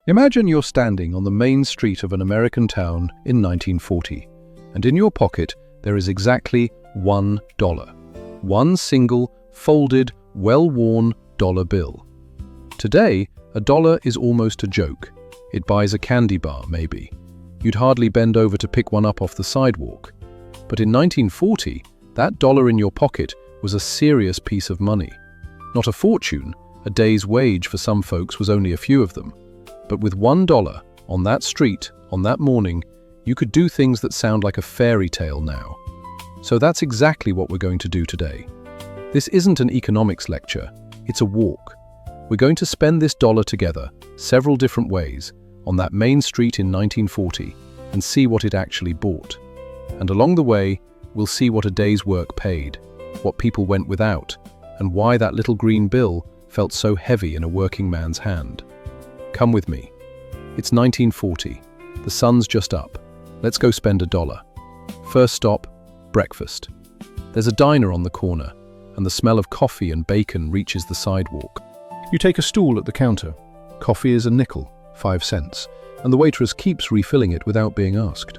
Imagine you're standing on the main street of an American town in 1940, and in your pocket there is exactly $1. One single, folded, well-worn dollar bill. Today, a dollar is almost a joke. It buys a candy bar, maybe. You'd hardly bend over to pick one up off the sidewalk. But in 1940, that dollar in your pocket was a serious piece of money. Not a fortune, a day's wage for some folks was only a few of them. But with $1 on that street, on that morning, you could do things that sound like a fairy tale now. So that's exactly what we're going to do today. This isn't an economics lecture, it's a walk. We're going to spend this dollar together, several different ways, on that main street in 1940 and see what it actually bought. And along the way, we'll see what a day's work paid, what people went without, and why that little green bill felt so heavy in a working man's hand. Come with me. It's 1940. The sun's just up. Let's go spend $1. First stop, breakfast. There's a diner on the corner, and the smell of coffee and bacon reaches the sidewalk. You take a stool at the counter. Coffee is a nickel, 5 cents, and the waitress keeps refilling it without being asked.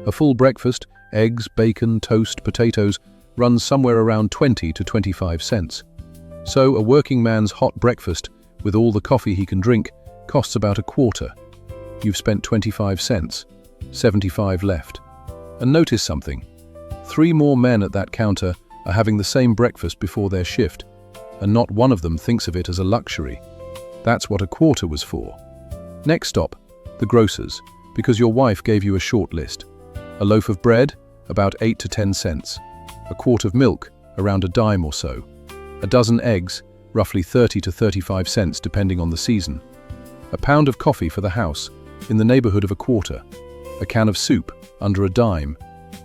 A full breakfast, eggs, bacon, toast, potatoes, runs somewhere around 20 to 25 cents. So a working man's hot breakfast, with all the coffee he can drink, costs about a quarter. You've spent 25 cents, 75 left. And notice something. 3 more men at that counter are having the same breakfast before their shift, and not one of them thinks of it as a luxury. That's what a quarter was for. Next stop, the grocer's, because your wife gave you a short list. A loaf of bread, about 8 to 10 cents. A quart of milk, around a dime or so. A dozen eggs, roughly 30 to 35 cents depending on the season. A pound of coffee for the house, in the neighborhood of a quarter. A can of soup, under a dime.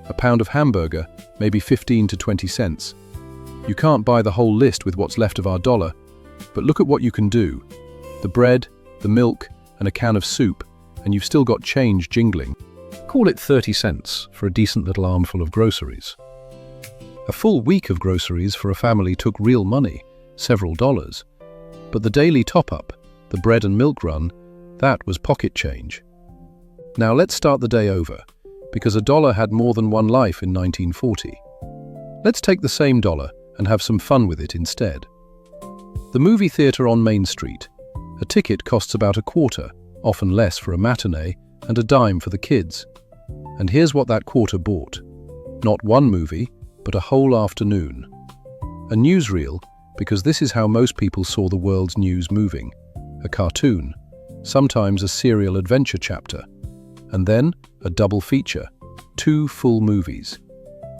A pound of hamburger, maybe 15 to 20 cents. You can't buy the whole list with what's left of our dollar, but look at what you can do. The bread, the milk, and a can of soup, and you've still got change jingling. Call it 30 cents for a decent little armful of groceries. A full week of groceries for a family took real money, several dollars. But the daily top-up, the bread and milk run, that was pocket change. Now let's start the day over, because a dollar had more than one life in 1940. Let's take the same dollar and have some fun with it instead. The movie theater on Main Street. A ticket costs about a quarter, often less for a matinee, and a dime for the kids. And here's what that quarter bought. Not one movie, but a whole afternoon. A newsreel, because this is how most people saw the world's news moving. A cartoon, sometimes a serial adventure chapter. And then a double feature, 2 full movies.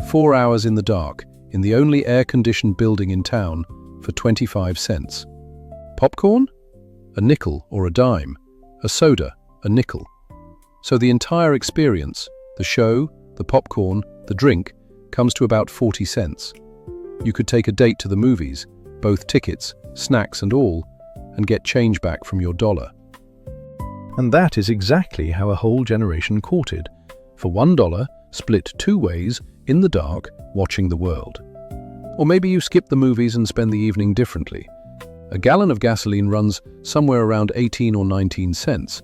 4 hours in the dark, in the only air-conditioned building in town, for 25 cents. Popcorn? A nickel or a dime. A soda, a nickel. So the entire experience, the show, the popcorn, the drink, comes to about 40 cents. You could take a date to the movies, both tickets, snacks and all, and get change back from your dollar. And that is exactly how a whole generation courted. For $1, split 2 ways, in the dark, watching the world. Or maybe you skip the movies and spend the evening differently. A gallon of gasoline runs somewhere around 18 or 19 cents.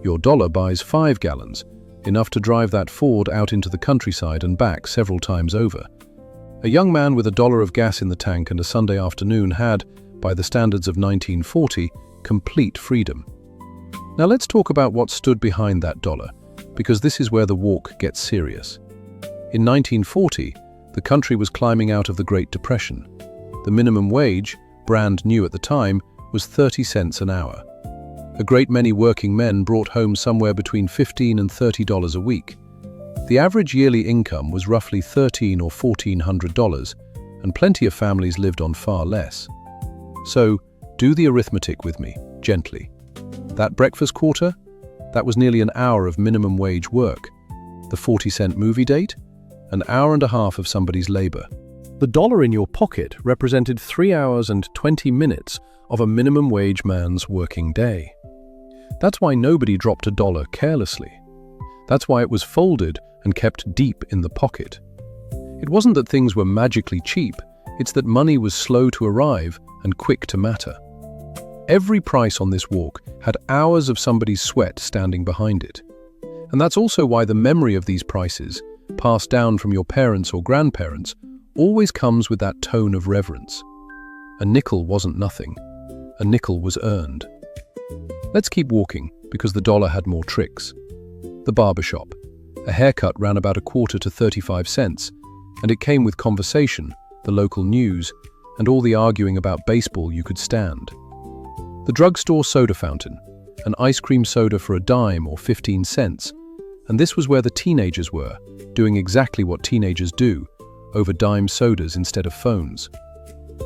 Your dollar buys 5 gallons, enough to drive that Ford out into the countryside and back several times over. A young man with $1 of gas in the tank and a Sunday afternoon had, by the standards of 1940, complete freedom. Now let's talk about what stood behind that dollar, because this is where the walk gets serious. In 1940, the country was climbing out of the Great Depression. The minimum wage, brand new at the time, was 30 cents an hour. A great many working men brought home somewhere between $15 and $30 a week. The average yearly income was roughly $1,300 or $1,400, and plenty of families lived on far less. So, do the arithmetic with me, gently. That breakfast quarter? That was nearly an hour of minimum wage work. The 40-cent movie date? An hour and a half of somebody's labor. The dollar in your pocket represented 3 hours and 20 minutes of a minimum wage man's working day. That's why nobody dropped a dollar carelessly. That's why it was folded and kept deep in the pocket. It wasn't that things were magically cheap, it's that money was slow to arrive and quick to matter. Every price on this walk had hours of somebody's sweat standing behind it. And that's also why the memory of these prices, passed down from your parents or grandparents, always comes with that tone of reverence. A nickel wasn't nothing. A nickel was earned. Let's keep walking, because the dollar had more tricks. The barbershop. A haircut ran about a quarter to 35 cents, and it came with conversation, the local news, and all the arguing about baseball you could stand. The drugstore soda fountain, an ice cream soda for a dime or 15 cents, and this was where the teenagers were, doing exactly what teenagers do, over dime sodas instead of phones.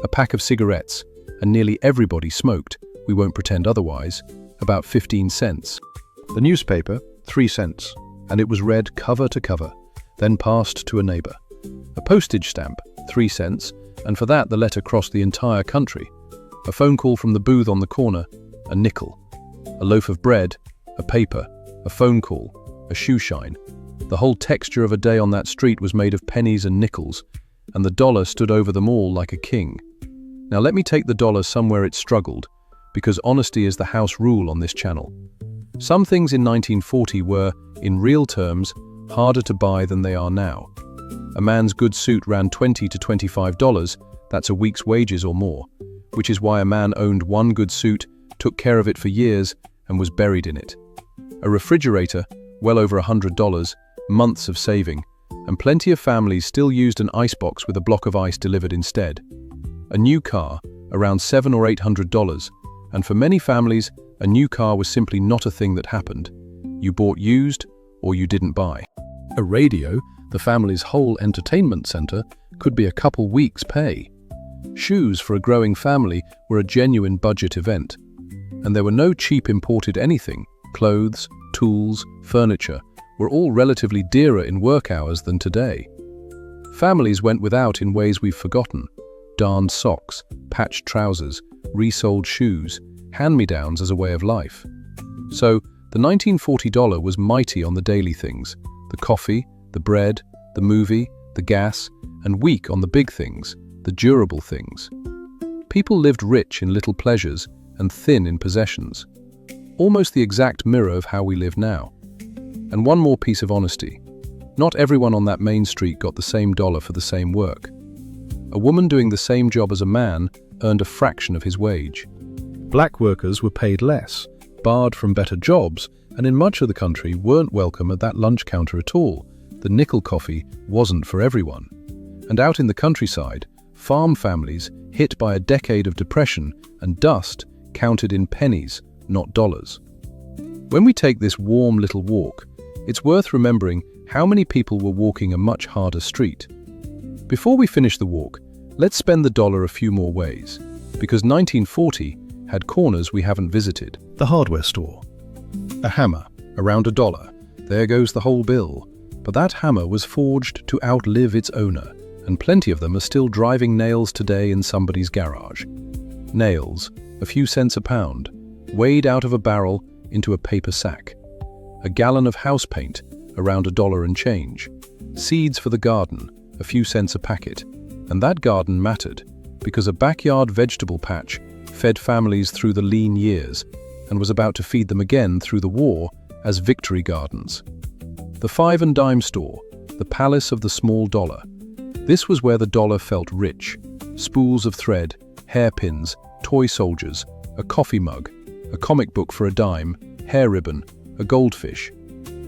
A pack of cigarettes, and nearly everybody smoked, we won't pretend otherwise, about 15 cents. The newspaper, 3 cents, and it was read cover to cover, then passed to a neighbor. A postage stamp, 3 cents, and for that the letter crossed the entire country. A phone call from the booth on the corner, a nickel. A loaf of bread, a paper, a phone call, a shoe shine. The whole texture of a day on that street was made of pennies and nickels, and the dollar stood over them all like a king. Now let me take the dollar somewhere it struggled, because honesty is the house rule on this channel. Some things in 1940 were, in real terms, harder to buy than they are now. A man's good suit ran $20 to $25, that's a week's wages or more, which is why a man owned one good suit, took care of it for years, and was buried in it. A refrigerator, well over $100, months of saving, and plenty of families still used an icebox with a block of ice delivered instead. A new car, around $700 or $800, and for many families, a new car was simply not a thing that happened. You bought used, or you didn't buy. A radio, the family's whole entertainment center, could be a couple weeks' pay. Shoes for a growing family were a genuine budget event. And there were no cheap imported anything. Clothes, tools, furniture were all relatively dearer in work hours than today. Families went without in ways we've forgotten. Darned socks, patched trousers, resold shoes, hand-me-downs as a way of life. So, the 1940 dollar was mighty on the daily things, the coffee, the bread, the movie, the gas, and weak on the big things, the durable things. People lived rich in little pleasures and thin in possessions. Almost the exact mirror of how we live now. And one more piece of honesty. Not everyone on that main street got the same dollar for the same work. A woman doing the same job as a man earned a fraction of his wage. Black workers were paid less, barred from better jobs, and in much of the country weren't welcome at that lunch counter at all. The nickel coffee wasn't for everyone. And out in the countryside, farm families, hit by a decade of depression and dust, counted in pennies, not dollars. When we take this warm little walk, it's worth remembering how many people were walking a much harder street. Before we finish the walk, let's spend the dollar a few more ways, because 1940 had corners we haven't visited. The hardware store. A hammer, around $1. There goes the whole bill. But that hammer was forged to outlive its owner, and plenty of them are still driving nails today in somebody's garage. Nails, a few cents a pound, weighed out of a barrel into a paper sack. A gallon of house paint, around $1 and change. Seeds for the garden, a few cents a packet. And that garden mattered, because a backyard vegetable patch fed families through the lean years, and was about to feed them again through the war as victory gardens. The 5 and dime store, the palace of the small dollar. This was where the dollar felt rich. Spools of thread, hairpins, toy soldiers, a coffee mug, a comic book for a dime, hair ribbon, a goldfish.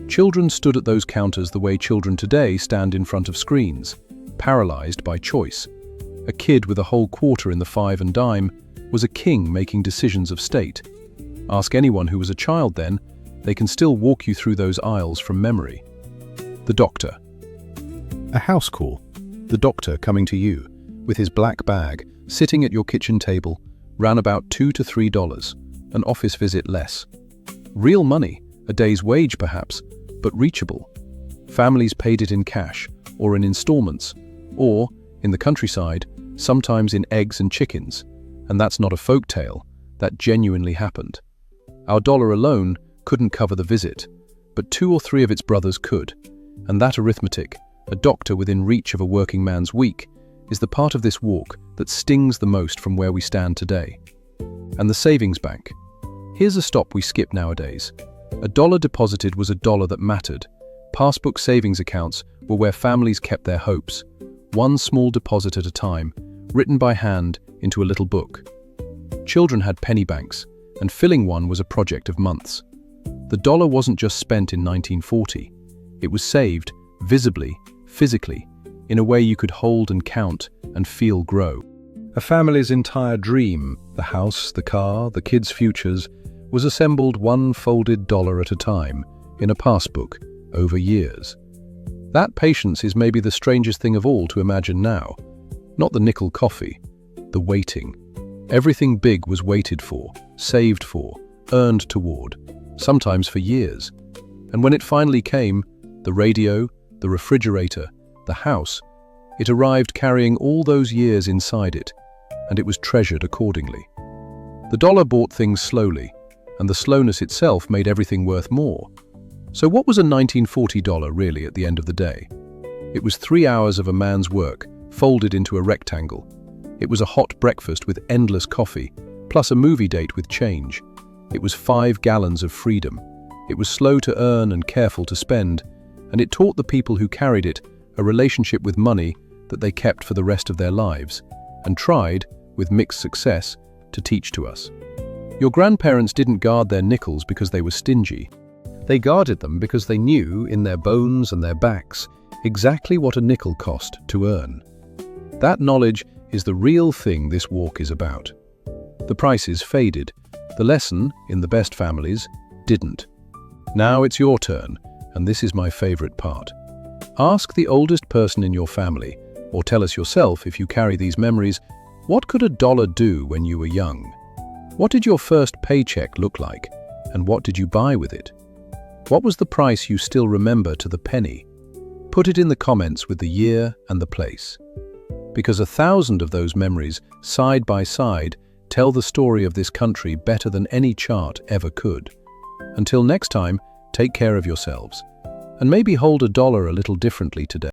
Children stood at those counters the way children today stand in front of screens, paralyzed by choice. A kid with a whole quarter in the 5 and dime was a king making decisions of state. Ask anyone who was a child then, they can still walk you through those aisles from memory. The doctor. A house call. The doctor coming to you, with his black bag, sitting at your kitchen table, ran about $2 to $3, an office visit less. Real money, a day's wage perhaps, but reachable. Families paid it in cash, or in installments, or, in the countryside, sometimes in eggs and chickens. And that's not a folk tale, that genuinely happened. Our dollar alone couldn't cover the visit, but 2 or 3 of its brothers could, and that arithmetic, a doctor within reach of a working man's week, is the part of this walk that stings the most from where we stand today. And the savings bank. Here's a stop we skip nowadays. A dollar deposited was a dollar that mattered. Passbook savings accounts were where families kept their hopes, one small deposit at a time, written by hand into a little book. Children had penny banks, and filling one was a project of months. The dollar wasn't just spent in 1940. It was saved, visibly, physically, in a way you could hold and count and feel grow. A family's entire dream, the house, the car, the kids' futures, was assembled one folded dollar at a time, in a passbook, over years. That patience is maybe the strangest thing of all to imagine now. Not the nickel coffee, the waiting. Everything big was waited for, saved for, earned toward, sometimes for years. And when it finally came, the radio, the refrigerator, the house, it arrived carrying all those years inside it, and it was treasured accordingly. The dollar bought things slowly, and the slowness itself made everything worth more. So what was a 1940 dollar really at the end of the day? It was 3 hours of a man's work, folded into a rectangle. It was a hot breakfast with endless coffee, plus a movie date with change. It was 5 gallons of freedom. It was slow to earn and careful to spend, and it taught the people who carried it a relationship with money that they kept for the rest of their lives, and tried, with mixed success, to teach to us. Your grandparents didn't guard their nickels because they were stingy. They guarded them because they knew, in their bones and their backs, exactly what a nickel cost to earn. That knowledge is the real thing this walk is about. The prices faded. The lesson, in the best families, didn't. Now it's your turn, and this is my favorite part. Ask the oldest person in your family, or tell us yourself if you carry these memories, what could a dollar do when you were young? What did your first paycheck look like, and what did you buy with it? What was the price you still remember to the penny? Put it in the comments with the year and the place. Because 1,000 of those memories, side by side, tell the story of this country better than any chart ever could. Until next time, take care of yourselves. And maybe hold a dollar a little differently today.